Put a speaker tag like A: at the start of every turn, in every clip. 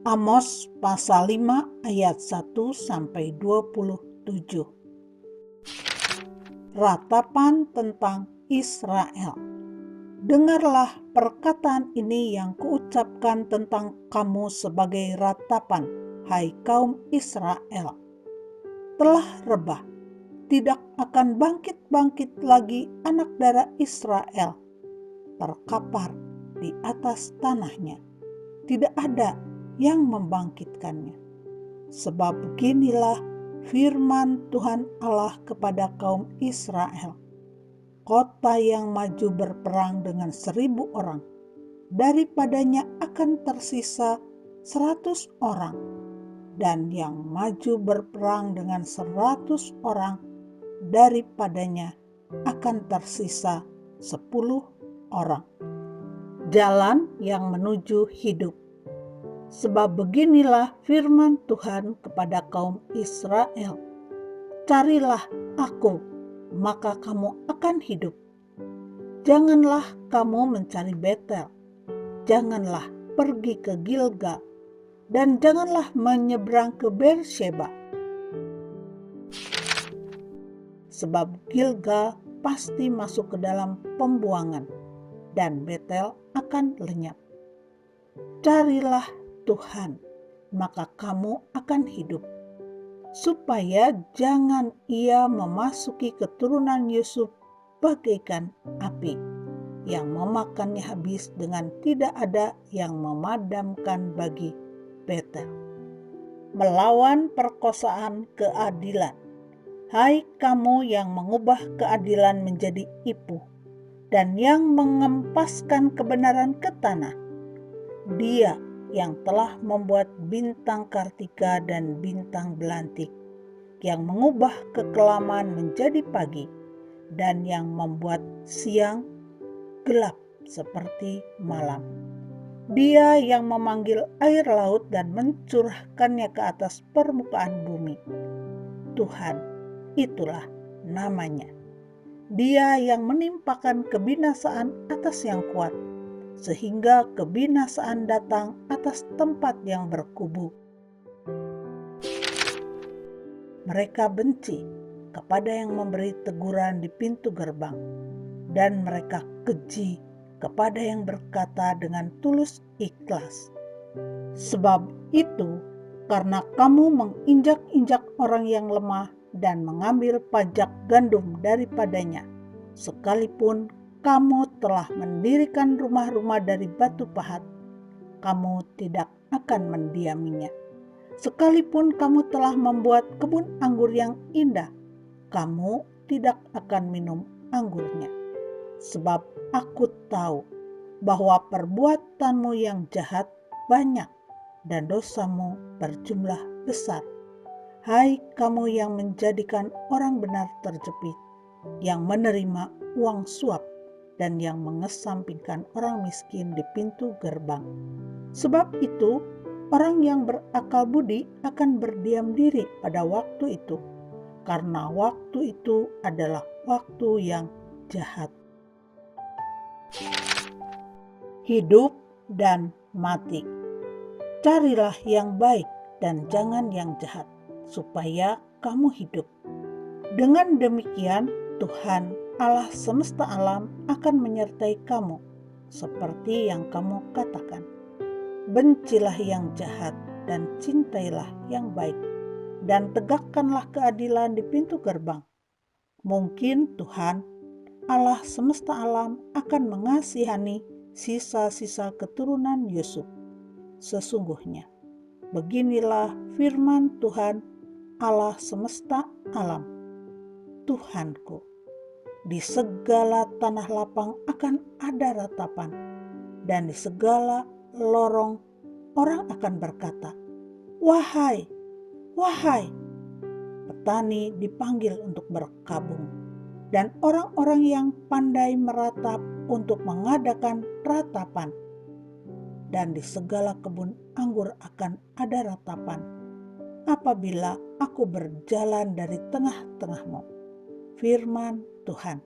A: Amos pasal 5 ayat 1-27. Ratapan tentang Israel. Dengarlah perkataan ini yang kuucapkan tentang kamu sebagai ratapan, hai kaum Israel. Telah rebah, tidak akan bangkit-bangkit lagi anak darah Israel, terkapar di atas tanahnya. Tidak ada yang membangkitkannya. Sebab beginilah firman Tuhan Allah kepada kaum Israel. Kota yang maju berperang dengan 1.000 orang, daripadanya akan tersisa 100 orang. Dan yang maju berperang dengan 100 orang, daripadanya akan tersisa 10 orang. Jalan yang menuju hidup. Sebab beginilah firman Tuhan kepada kaum Israel. Carilah aku, maka kamu akan hidup. Janganlah kamu mencari Betel. Janganlah pergi ke Gilgal. Dan janganlah menyeberang ke Beersheba. Sebab Gilgal pasti masuk ke dalam pembuangan, dan Betel akan lenyap. Carilah Tuhan, maka kamu akan hidup, supaya jangan ia memasuki keturunan Yusuf bagaikan api, yang memakannya habis dengan tidak ada yang memadamkan bagi Betel. Melawan perkosaan keadilan, hai kamu yang mengubah keadilan menjadi ipuh, dan yang mengempaskan kebenaran ke tanah. Dia yang telah membuat bintang Kartika dan bintang belantik, yang mengubah kekelaman menjadi pagi, dan yang membuat siang gelap seperti malam. Dia yang memanggil air laut dan mencurahkannya ke atas permukaan bumi. Tuhan, itulah namanya. Dia yang menimpakan kebinasaan atas yang kuat, sehingga kebinasaan datang atas tempat yang berkubu. Mereka benci kepada yang memberi teguran di pintu gerbang, dan mereka keji kepada yang berkata dengan tulus ikhlas. Sebab itu, karena kamu menginjak-injak orang yang lemah dan mengambil pajak gandum daripadanya, sekalipun kamu telah mendirikan rumah-rumah dari batu pahat, kamu tidak akan mendiaminya. Sekalipun kamu telah membuat kebun anggur yang indah, kamu tidak akan minum anggurnya. Sebab aku tahu bahwa perbuatanmu yang jahat banyak dan dosamu berjumlah besar. Hai kamu yang menjadikan orang benar terjepit, yang menerima uang suap, dan yang mengesampingkan orang miskin di pintu gerbang. Sebab itu, orang yang berakal budi akan berdiam diri pada waktu itu, karena waktu itu adalah waktu yang jahat. Hidup dan mati. Carilah yang baik dan jangan yang jahat, supaya kamu hidup. Dengan demikian, Tuhan Allah semesta alam akan menyertai kamu, seperti yang kamu katakan. Bencilah yang jahat dan cintailah yang baik, dan tegakkanlah keadilan di pintu gerbang. Mungkin Tuhan Allah semesta alam akan mengasihani sisa-sisa keturunan Yusuf. Sesungguhnya, beginilah firman Tuhan Allah semesta alam, Tuhanku. Di segala tanah lapang akan ada ratapan, dan di segala lorong orang akan berkata, "Wahai, wahai!" Petani dipanggil untuk berkabung, dan orang-orang yang pandai meratap untuk mengadakan ratapan. Dan di segala kebun anggur akan ada ratapan, apabila aku berjalan dari tengah-tengahmu. Firman Tuhan.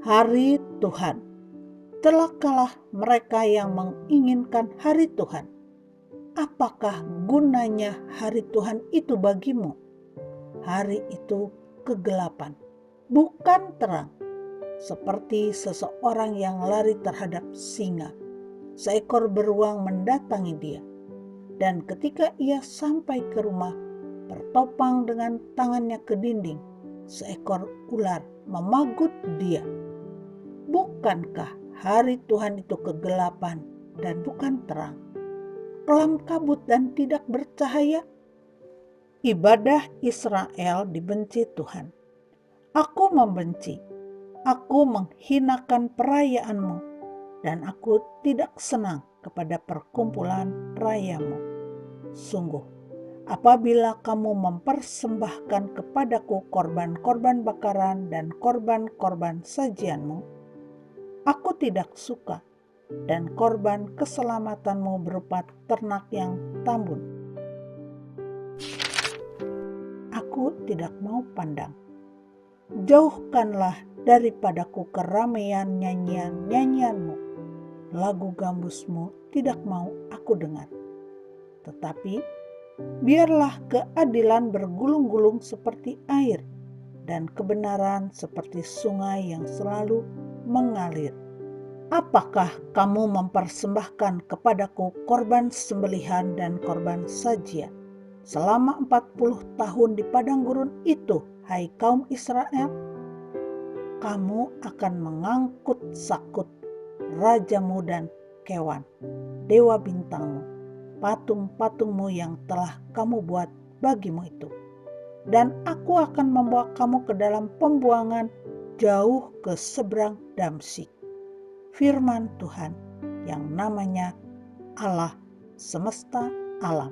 A: Hari Tuhan. Celakalah mereka yang menginginkan hari Tuhan. Apakah gunanya hari Tuhan itu bagimu? Hari itu kegelapan, bukan terang. Seperti seseorang yang lari terhadap singa. Seekor beruang mendatangi dia. Dan ketika ia sampai ke rumah, bertopang dengan tangannya ke dinding, seekor ular memagut dia. Bukankah hari Tuhan itu kegelapan dan bukan terang, kelam kabut dan tidak bercahaya? Ibadah Israel dibenci Tuhan. Aku membenci, aku menghinakan perayaanmu, dan aku tidak senang kepada perkumpulan rayamu. Sungguh, apabila kamu mempersembahkan kepadaku korban-korban bakaran dan korban-korban sajianmu, aku tidak suka, dan korban keselamatanmu berupa ternak yang tambun. Aku tidak mau pandang. Jauhkanlah daripadaku keramaian nyanyian-nyanyianmu. Lagu gambusmu tidak mau aku dengar. Tetapi biarlah keadilan bergulung-gulung seperti air, dan kebenaran seperti sungai yang selalu mengalir. Apakah kamu mempersembahkan kepadaku korban sembelihan dan korban sajian selama 40 tahun di padang gurun itu, hai kaum Israel? Kamu akan mengangkut sakut rajamu dan kewan, dewa bintangmu, patung-patungmu yang telah kamu buat bagimu itu. Dan aku akan membawa kamu ke dalam pembuangan jauh ke seberang Damsyik. Firman Tuhan yang namanya Allah semesta alam.